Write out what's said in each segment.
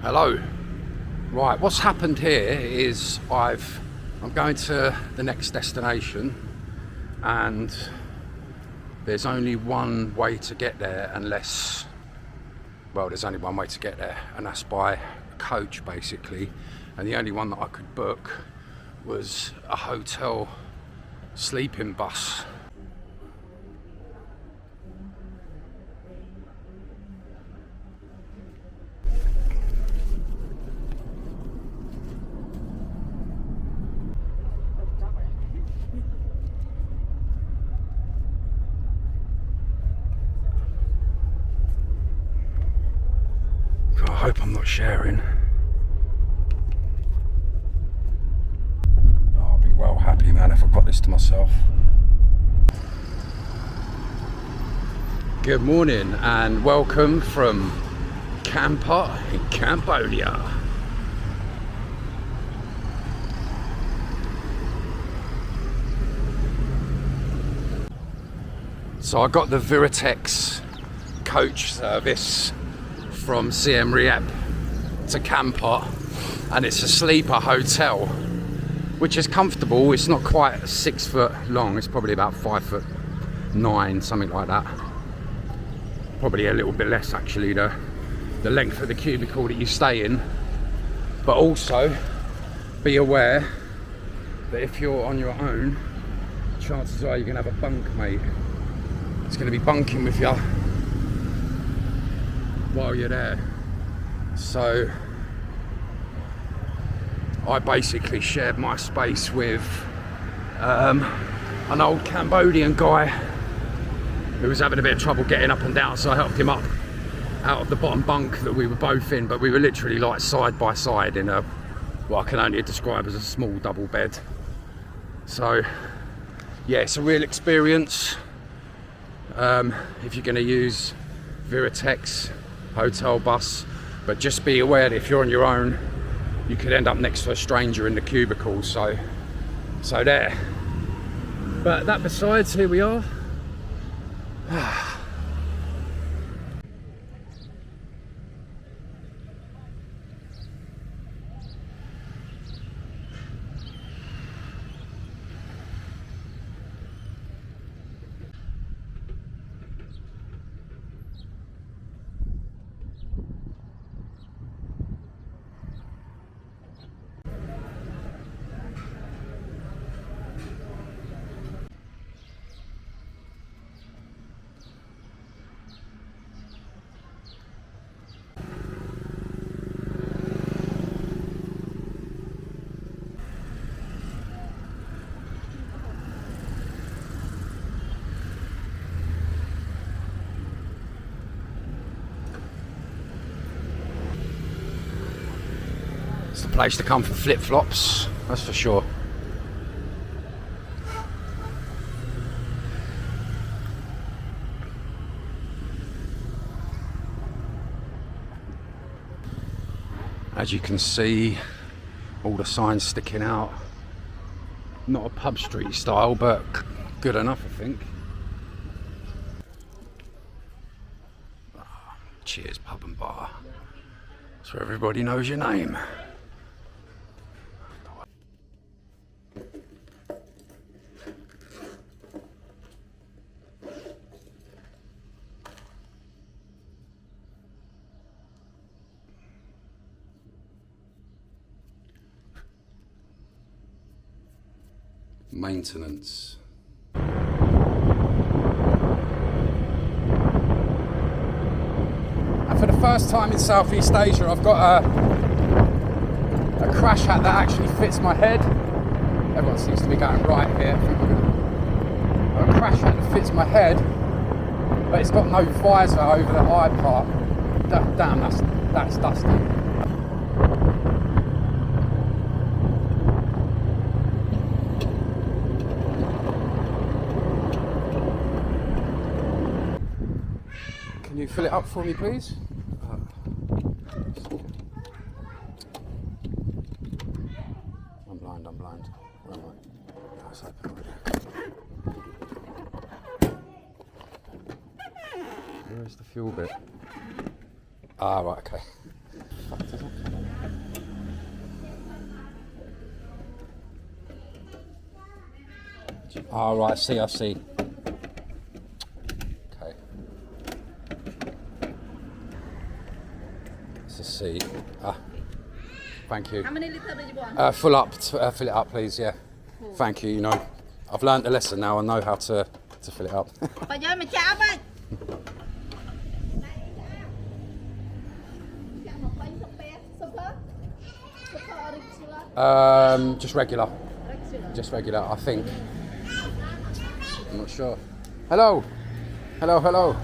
Hello. Right, what's happened here is I'm going to the next destination, and there's only one way to get there there's only one way to get there, and that's by coach basically. And the only one that I could book was a hotel sleeping bus. God, I hope I'm not sharing. I'll be well happy, man, if I've got this to myself. Good morning and welcome from Kampot in Cambodia. So I got the Viratex coach service from Siem Reap to Kampot, and it's a sleeper hotel, which is comfortable. It's not quite 6 foot long, it's probably about 5'9", something like that. Probably a little bit less actually, the length of the cubicle that you stay in. But also be aware that if you're on your own, chances are you're gonna have a bunk mate. It's gonna be bunking with you while you're there. So I basically shared my space with an old Cambodian guy who was having a bit of trouble getting up and down, so I helped him up out of the bottom bunk that we were both in, but we were literally like side by side in what I can only describe as a small double bed. So yeah, it's a real experience. If you're going to use Viratex hotel bus, but just be aware that if you're on your own, you could end up next to a stranger in the cubicle. So there. But that besides, here we are. It's the place to come for flip-flops, that's for sure. As you can see, all the signs sticking out. Not a pub street style, but good enough, I think. Cheers, pub and bar. That's where everybody knows your name. Maintenance. And for the first time in Southeast Asia, I've got a crash hat that actually fits my head. Everyone seems to be going right here. I've got a crash hat that fits my head, but it's got no visor over the eye part. Damn, that's dusty. Can you fill it up for me, please? I'm blind. Where am I? Oh, it's open right there. Where's the fuel bit? Ah, right, okay. Oh, right, I see. Okay. Let's just see. Thank you. How many liters do you want? Fill it up, please, yeah. Cool. Thank you, you know. I've learned the lesson now, I know how to fill it up. Bà ơi, mình chạm ơi. Just regular. Just regular, I think. I'm not sure. Hello. Hello.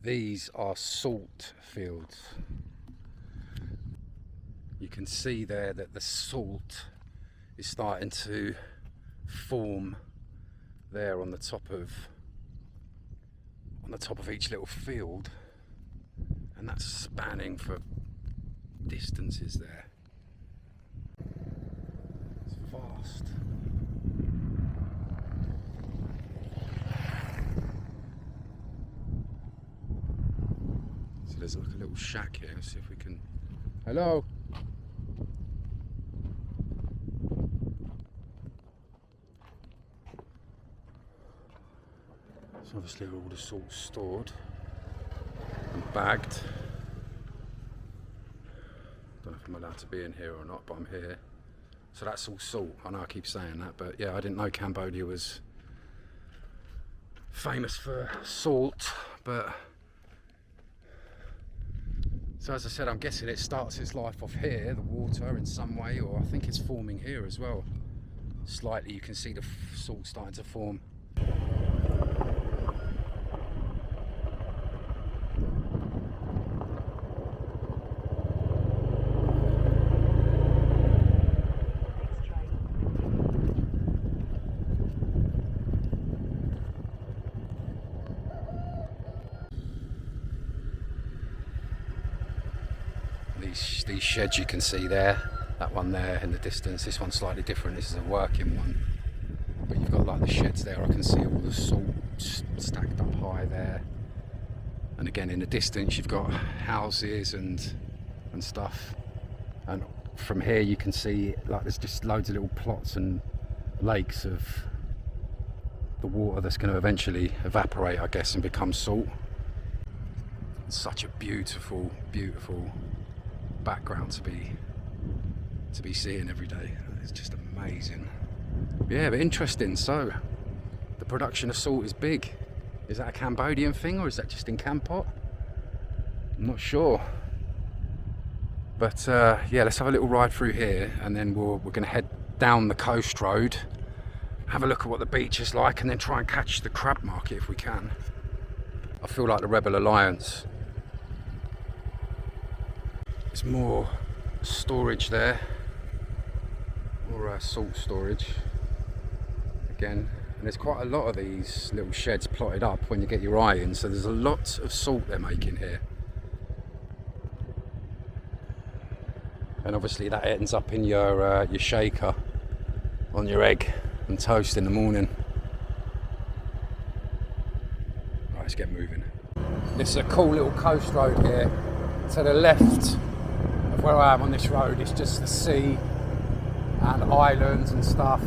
These are salt fields. You can see there that the salt is starting to form there on the top of each little field, and that's spanning for distances there. It's vast. So there's like a little shack here. Let's see if we can. Hello. So obviously all the salt stored and bagged. Don't know if I'm allowed to be in here or not, but I'm here. So that's all salt. I know I keep saying that, but yeah, I didn't know Cambodia was famous for salt, but so as I said, I'm guessing it starts its life off here, the water in some way, or I think it's forming here as well. Slightly, you can see the salt starting to form. These sheds you can see there, that one there in the distance, this one's slightly different, this is a working one, but you've got like the sheds there. I can see all the salt stacked up high there, and again in the distance you've got houses and stuff, and from here you can see like there's just loads of little plots and lakes of the water that's going to eventually evaporate, I guess, and become salt. It's such a beautiful background to be seeing every day. It's just amazing. Yeah, but interesting. So the production of salt is big. Is that a Cambodian thing, or is that just in Kampot? I'm not sure. But yeah, let's have a little ride through here, and then we're going to head down the coast road, have a look at what the beach is like, and then try and catch the crab market if we can. I feel like the Rebel Alliance. There's more storage there, more salt storage again, and there's quite a lot of these little sheds plotted up when you get your eye in, so there's a lot of salt they're making here, and obviously that ends up in your shaker on your egg and toast in the morning. Right, let's get moving. This is a cool little coast road here. To the left of where I am on this road. It's just the sea and islands and stuff.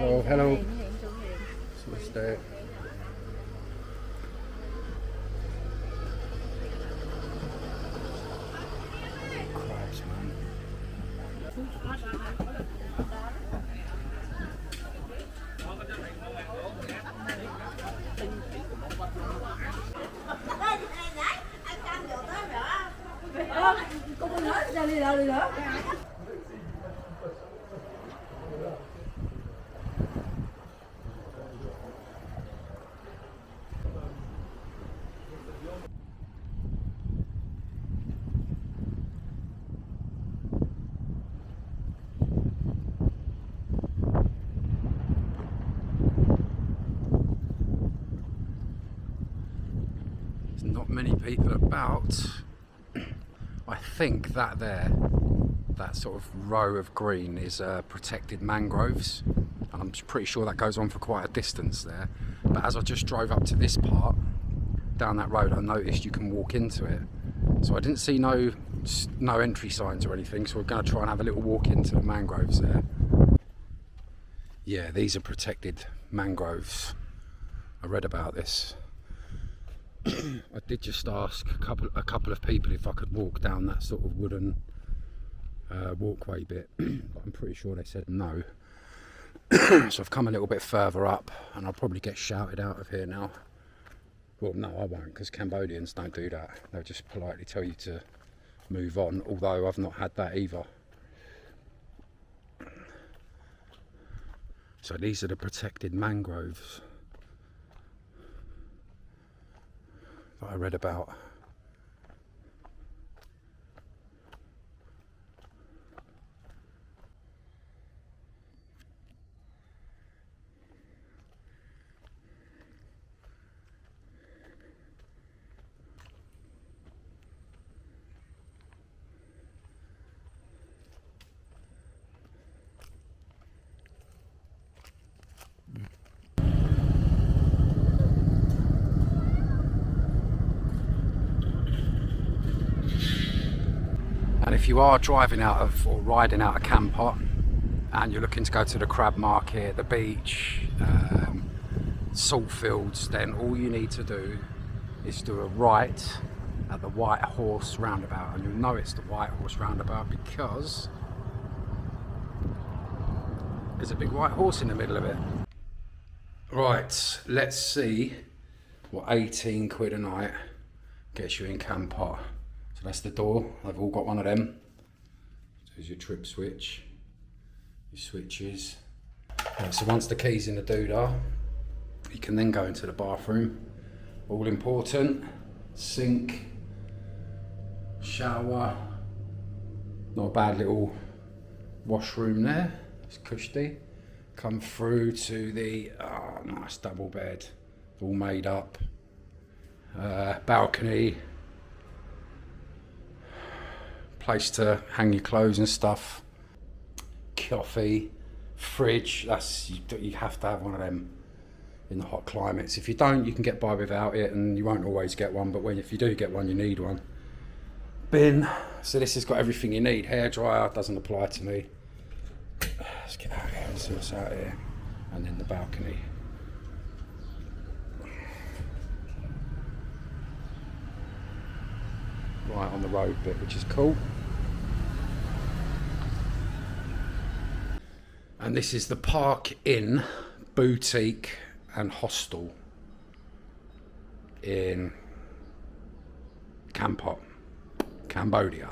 Oh, hello. Namaste. Crabs, man. There's not many people about. I think that there, that sort of row of green is protected mangroves, and I'm pretty sure that goes on for quite a distance there. But as I just drove up to this part down that road, I noticed you can walk into it, so I didn't see no entry signs or anything, so we're going to try and have a little walk into the mangroves there. Yeah, these are protected mangroves. I read about this. I did just ask a couple of people if I could walk down that sort of wooden walkway bit, but I'm pretty sure they said no. So I've come a little bit further up, and I'll probably get shouted out of here now. Well, no, I won't, because Cambodians don't do that. They'll just politely tell you to move on, although I've not had that either. So these are the protected mangroves that I read about. And if you are driving out of or riding out of Kampot and you're looking to go to the crab market, the beach, salt fields, then all you need to do is do a right at the White Horse roundabout, and you'll know it's the White Horse roundabout because there's a big white horse in the middle of it. Right, let's see what 18 quid a night gets you in Kampot. So that's the door. I've all got one of them. There's your trip switch, your switches. Right, so once the key's in the doodah, you can then go into the bathroom. All important. Sink, shower. Not a bad little washroom there. It's cushy. Come through to the nice double bed, all made up. Balcony. Place to hang your clothes and stuff. Coffee, fridge. You have to have one of them in the hot climates. If you don't, you can get by without it, and you won't always get one, but if you do get one, you need one. Bin. So this has got everything you need. Hair dryer doesn't apply to me. Let's get out here and see what's out here. And then the balcony. Right on the road bit, which is cool. And this is the Park Inn, Boutique and Hostel in Kampot, Cambodia.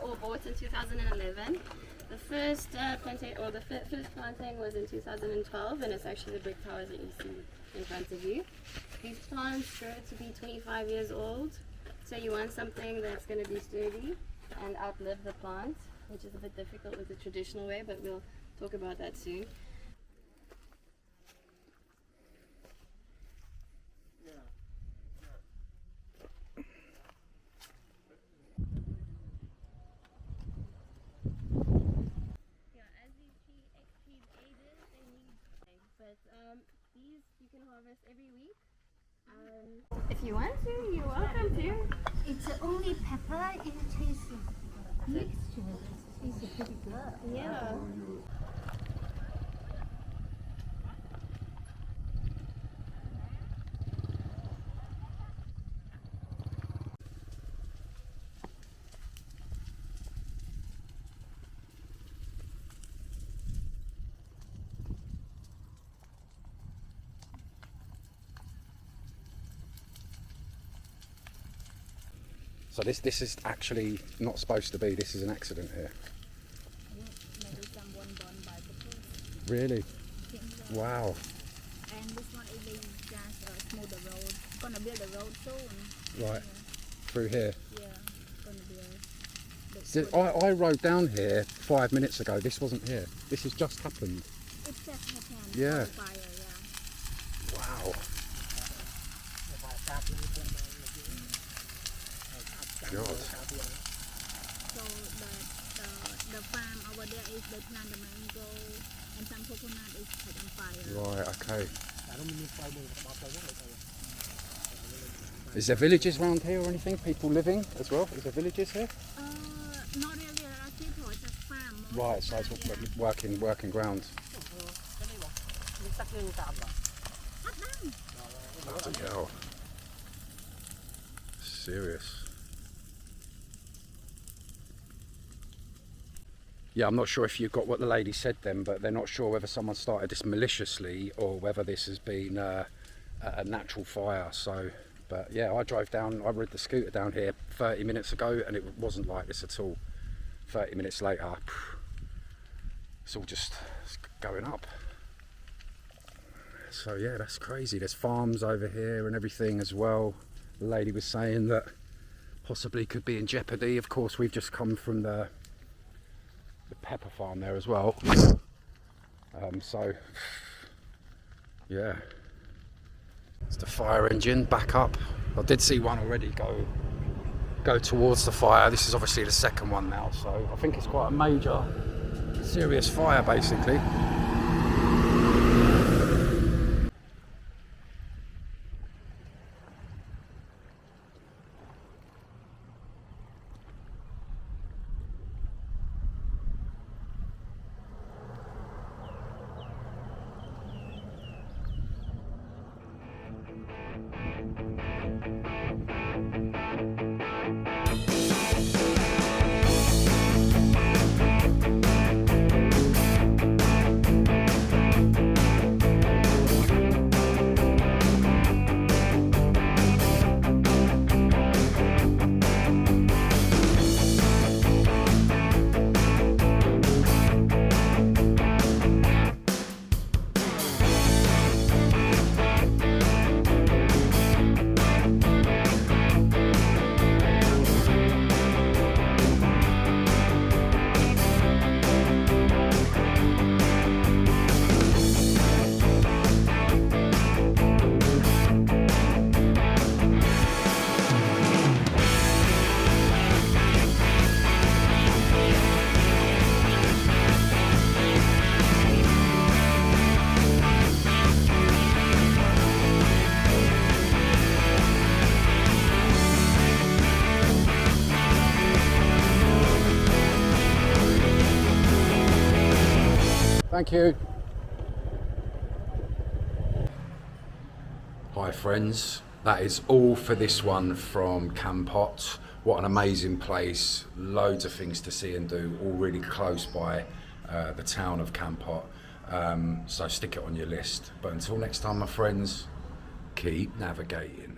Or bought in 2011. The first first planting was in 2012, and it's actually the brick towers that you see in front of you. These plants grow to be 25 years old, so you want something that's going to be sturdy and outlive the plant, which is a bit difficult with the traditional way, but we'll talk about that soon. These you can harvest every week. If you want to, you're welcome to. It's only pepper in taste mixture. It's pretty good. Yeah. So this is actually not supposed to be. This is an accident here. Maybe someone born by the police. Really? So. Wow. And this one is they just smooth the road. Gonna build a road soon. Right. Through here. Yeah. Gonna be a big See, I rode down here 5 minutes ago. This wasn't here. This has just happened. It just happened. Yeah. Fire, yeah. Wow. God. So the farm over there is they plant the mango and some coconut is set on fire. Right, okay. Is there villages around here or anything? People living as well? Is there villages here? Not really, there are people, it's a farm. Right, so it's working ground. Bloody hell. Serious. Yeah, I'm not sure if you got what the lady said then, but they're not sure whether someone started this maliciously or whether this has been a natural fire. So, but yeah, I rode the scooter down here 30 minutes ago and it wasn't like this at all. 30 minutes later, it's all just going up. So yeah, that's crazy. There's farms over here and everything as well. The lady was saying that possibly could be in jeopardy. Of course, we've just come from the pepper farm there as well. So yeah, it's the fire engine back up. I did see one already go towards the fire. This is obviously the second one now, so I think it's quite a major, serious fire basically. Thank you. Hi friends, that is all for this one from Kampot. What an amazing place, loads of things to see and do, all really close by the town of Kampot. So stick it on your list. But until next time, my friends, keep navigating.